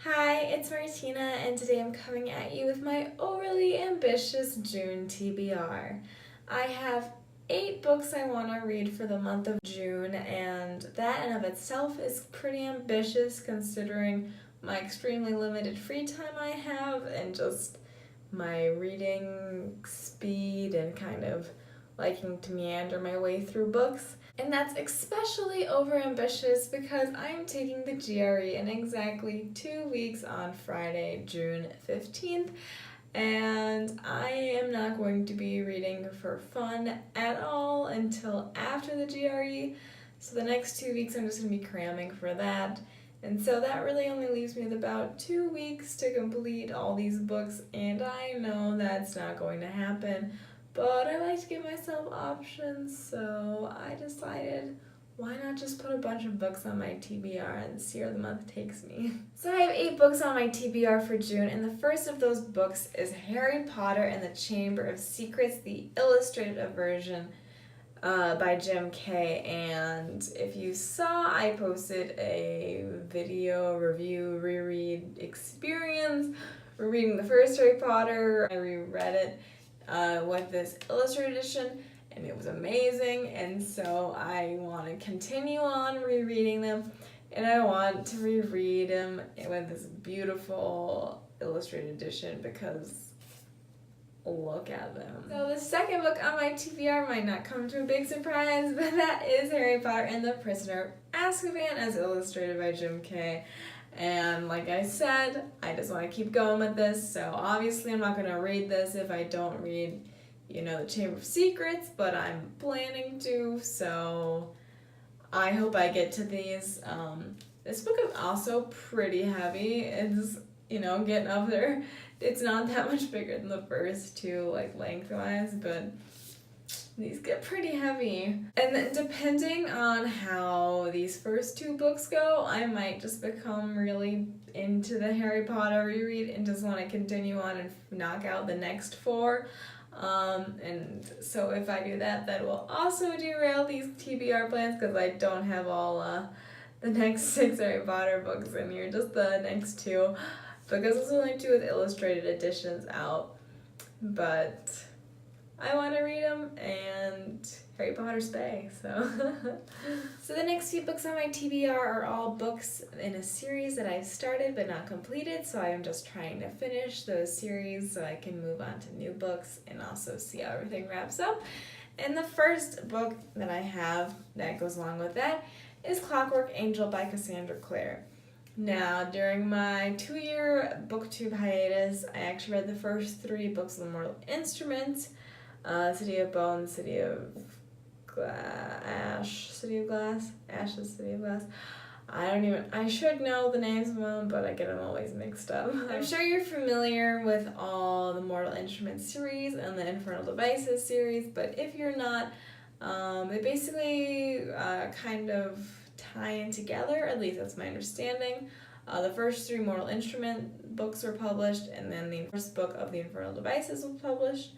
Hi, it's Martina, and today I'm coming at you with my overly ambitious June TBR. I have 8 books I want to read for the month of June, and that in of itself is pretty ambitious considering my extremely limited free time I have and just my reading speed and kind of liking to meander my way through books. And that's especially overambitious because I'm taking the GRE in exactly 2 weeks on Friday, June 15th, and I am not going to be reading for fun at all until after the GRE. So the next 2 weeks I'm just going to be cramming for that. And so that really only leaves me with about 2 weeks to complete all these books, and I know that's not going to happen. But I like to give myself options, so I decided why not just put a bunch of books on my TBR and see where the month takes me. So I have 8 books on my TBR for June, and the first of those books is Harry Potter and the Chamber of Secrets, the illustrated version by Jim K. And if you saw, I posted a video review reread experience rereading the first Harry Potter. I reread it with this illustrated edition, and it was amazing, and so I want to continue on rereading them, and I want to reread them with this beautiful illustrated edition because look at them. So the second book on my TBR might not come to a big surprise, but that is Harry Potter and the Prisoner of Azkaban as illustrated by Jim K. And like I said, I just want to keep going with this, so obviously I'm not going to read this if I don't read, the Chamber of Secrets, but I'm planning to, so I hope I get to these. This book is also pretty heavy. It's, getting up there. It's not that much bigger than the first two, lengthwise, but these get pretty heavy. And then depending on how these first 2 books go, I might just become really into the Harry Potter reread and just want to continue on and knock out the next 4. And so if I do that, that will also derail these TBR plans because I don't have all the next 6 Harry Potter books in here, just the next 2, because there's only 2 with illustrated editions out. But I want to read them, and Harry Potter's Bay, so. So the next few books on my TBR are all books in a series that I've started but not completed, so I'm just trying to finish those series so I can move on to new books and also see how everything wraps up. And the first book that I have that goes along with that is Clockwork Angel by Cassandra Clare. Now, during my 2-year booktube hiatus, I actually read the first 3 books of the Mortal Instruments, City of Bones, City of Ash, City of Glass, Ash's City of Glass. I should know the names of them, but I get them always mixed up. I'm sure you're familiar with all the Mortal Instruments series and the Infernal Devices series, but if you're not, they basically kind of tie in together, at least that's my understanding. The first 3 Mortal Instrument books were published, and then the first book of the Infernal Devices was published,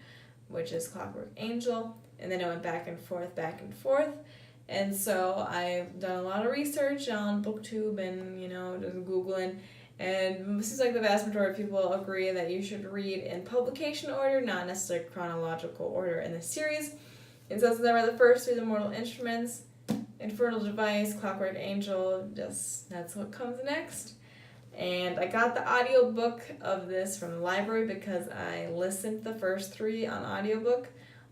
which is Clockwork Angel, and then it went back and forth, and so I've done a lot of research on BookTube and, just Googling, and it seems like the vast majority of people agree that you should read in publication order, not necessarily chronological order in the series. And so since I read the first 3 of the Mortal Instruments, Infernal Device, Clockwork Angel, that's what comes next. And I got the audiobook of this from the library because I listened to the first 3 on audiobook.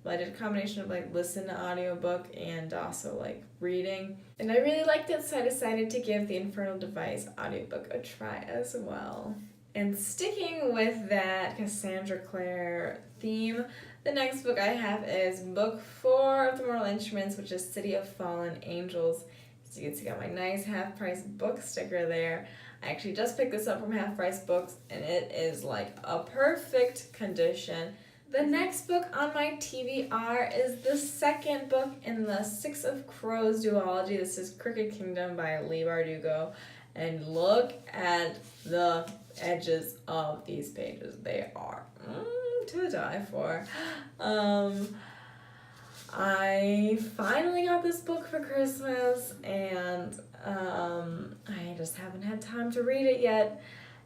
I did a combination of listen to audiobook and also reading. And I really liked it, so I decided to give the Infernal Device audiobook a try as well. And sticking with that Cassandra Clare theme, the next book I have is book 4 of the Mortal Instruments, which is City of Fallen Angels. So you can see I got my nice half-price book sticker there. I actually just picked this up from Half Price Books, and it is a perfect condition. The next book on my TBR is the second book in the Six of Crows duology. This is Crooked Kingdom by Leigh Bardugo. And look at the edges of these pages. They are to die for. I finally got this book for Christmas, and I just haven't had time to read it yet.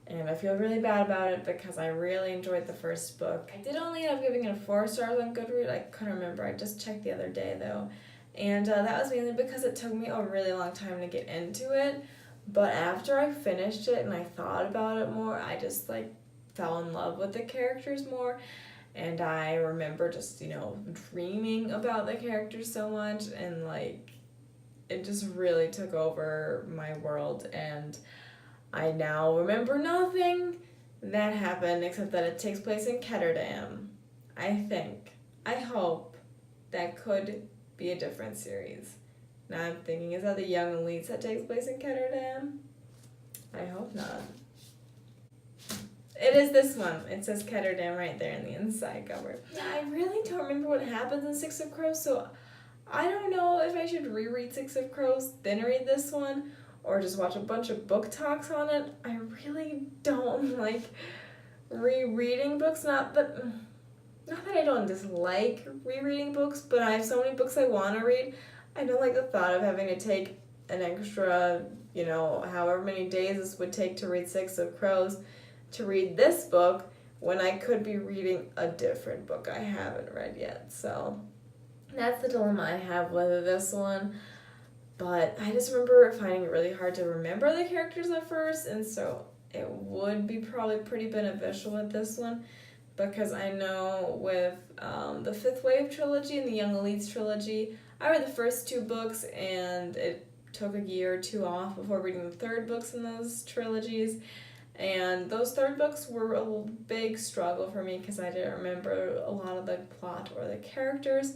And I feel really bad about it because I really enjoyed the first book. I did only end up giving it 4 stars on Goodreads. I couldn't remember. I just checked the other day though. And that was mainly because it took me a really long time to get into it. But after I finished it and I thought about it more, I just like fell in love with the characters more. And I remember just, dreaming about the characters so much, and like it just really took over my world, and I now remember nothing that happened except that it takes place in Ketterdam. I hope that could be a different series. Now I'm thinking, is that the Young Elites that takes place in Ketterdam? I hope not. It is this one. It says Ketterdam right there in the inside cover. Yeah, I really don't remember what happens in Six of Crows, so I don't know if I should reread Six of Crows, then read this one, or just watch a bunch of book talks on it. I really don't like rereading books. Not that I don't dislike rereading books, but I have so many books I want to read. I don't like the thought of having to take an extra, however many days this would take to read Six of Crows to read this book when I could be reading a different book I haven't read yet. So that's the dilemma I have with this one. But I just remember finding it really hard to remember the characters at first, and so it would be probably pretty beneficial with this one, because I know with the Fifth Wave trilogy and the Young Elites trilogy, I read the first 2 books and it took a year or 2 off before reading the third books in those trilogies. And those third books were a big struggle for me because I didn't remember a lot of the plot or the characters,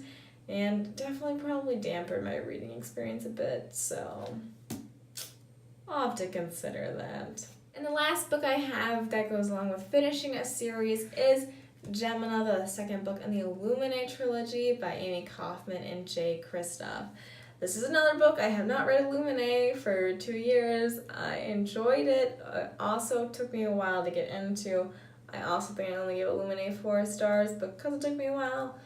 and definitely probably dampened my reading experience a bit, so I'll have to consider that. And the last book I have that goes along with finishing a series is Gemina, the second book in the Illuminae trilogy by Amy Kaufman and Jay Kristoff. This is another book. I have not read Illuminae for 2 years. I enjoyed it. It also took me a while to get into. I also think I only gave Illuminae 4 stars because it took me a while,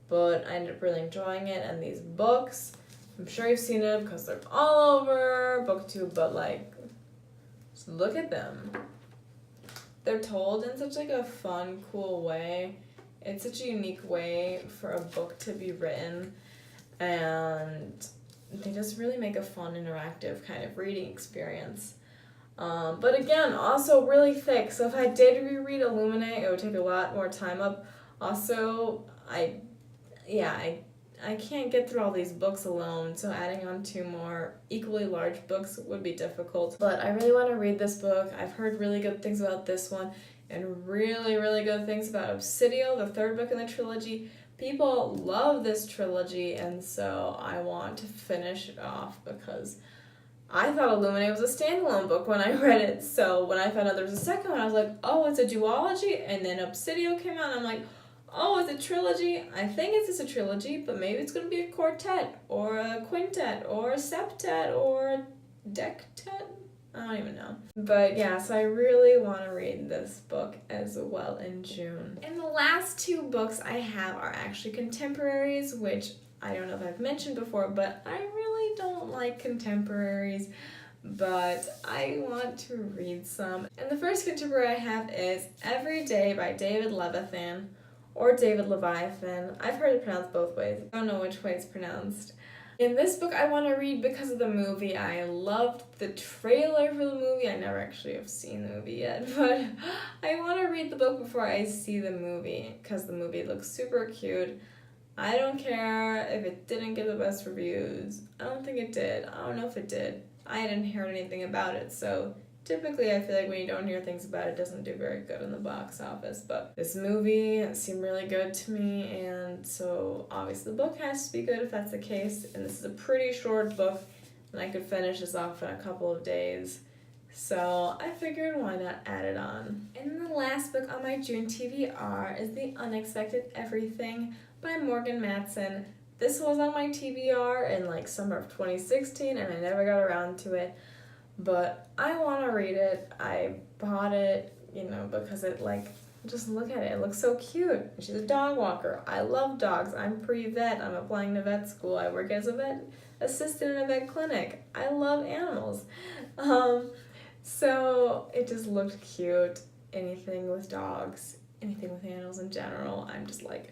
but I ended up really enjoying it. And these books, I'm sure you've seen it because they're all over BookTube, but like, just look at them. They're told in such like a fun, cool way. It's such a unique way for a book to be written, and they just really make a fun, interactive kind of reading experience. But again, also really thick. So if I did reread Illuminae, it would take a lot more time up. Also, I can't get through all these books alone, so adding on 2 more equally large books would be difficult. But I really want to read this book. I've heard really good things about this one, and really, really good things about Obsidio, the third book in the trilogy. People love this trilogy, and so I want to finish it off because I thought Illuminae was a standalone book when I read it. So when I found out there was a second one, I was like, oh, it's a duology, and then Obsidio came out, and I'm like, oh, it's a trilogy. I think it's just a trilogy, but maybe it's going to be a quartet, or a quintet, or a septet, or a dectet. I don't even know. But yeah, so I really want to read this book as well in June. And the last 2 books I have are actually contemporaries, which I don't know if I've mentioned before, but I really don't like contemporaries, but I want to read some. And the first contemporary I have is Every Day by David Levithan, or David Leviathan. I've heard it pronounced both ways. I don't know which way it's pronounced. In this book I want to read because of the movie. I loved the trailer for the movie. I never actually have seen the movie yet, but I want to read the book before I see the movie because the movie looks super cute. I don't care if it didn't get the best reviews. I don't think it did. I don't know if it did. I didn't hear anything about it, so typically I feel like when you don't hear things about it, it doesn't do very good in the box office. But this movie seemed really good to me, and so obviously the book has to be good if that's the case. And this is a pretty short book, and I could finish this off in a couple of days. So I figured, why not add it on? And the last book on my June TBR is The Unexpected Everything by Morgan Matson. This was on my TBR in like summer of 2016, and I never got around to it. But I want to read it. I bought it, because it just look at it. It looks so cute. She's a dog walker. I love dogs. I'm pre-vet. I'm applying to vet school. I work as a vet assistant in a vet clinic. I love animals. So it just looked cute. Anything with dogs, anything with animals in general, I'm just like,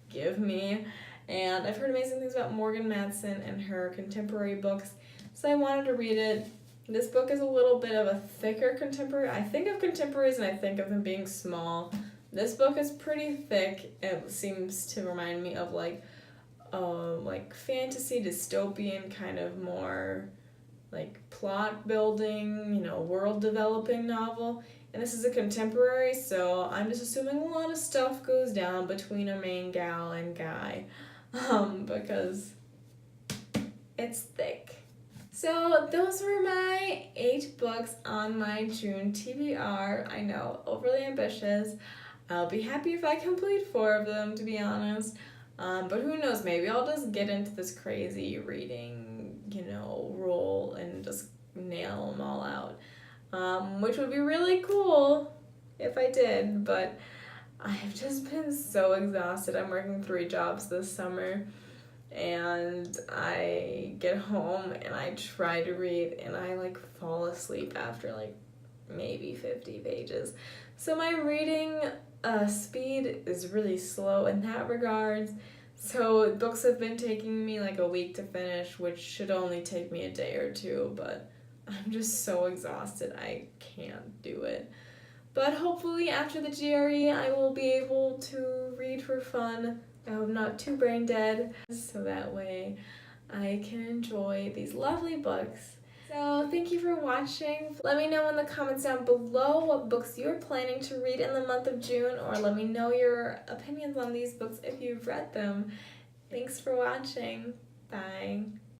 give me. And I've heard amazing things about Morgan Matson and her contemporary books, so I wanted to read it. This book is a little bit of a thicker contemporary. I think of contemporaries and I think of them being small. This book is pretty thick. It seems to remind me of like fantasy dystopian kind of more like plot building, world developing novel. And this is a contemporary, so I'm just assuming a lot of stuff goes down between a main gal and guy, because it's thick. So those were my 8 books on my June TBR. I know, overly ambitious. I'll be happy if I complete 4 of them, to be honest. But who knows, maybe I'll just get into this crazy reading, role and just nail them all out. Which would be really cool if I did, but I've just been so exhausted. I'm working 3 jobs this summer, and I get home and I try to read and I fall asleep after maybe 50 pages. So my reading speed is really slow in that regards. So books have been taking me a week to finish, which should only take me a day or 2, but I'm just so exhausted I can't do it. But hopefully after the GRE I will be able to read for fun. I hope not too brain dead, so that way I can enjoy these lovely books. So thank you for watching. Let me know in the comments down below what books you're planning to read in the month of June, or let me know your opinions on these books if you've read them. Thanks for watching. Bye.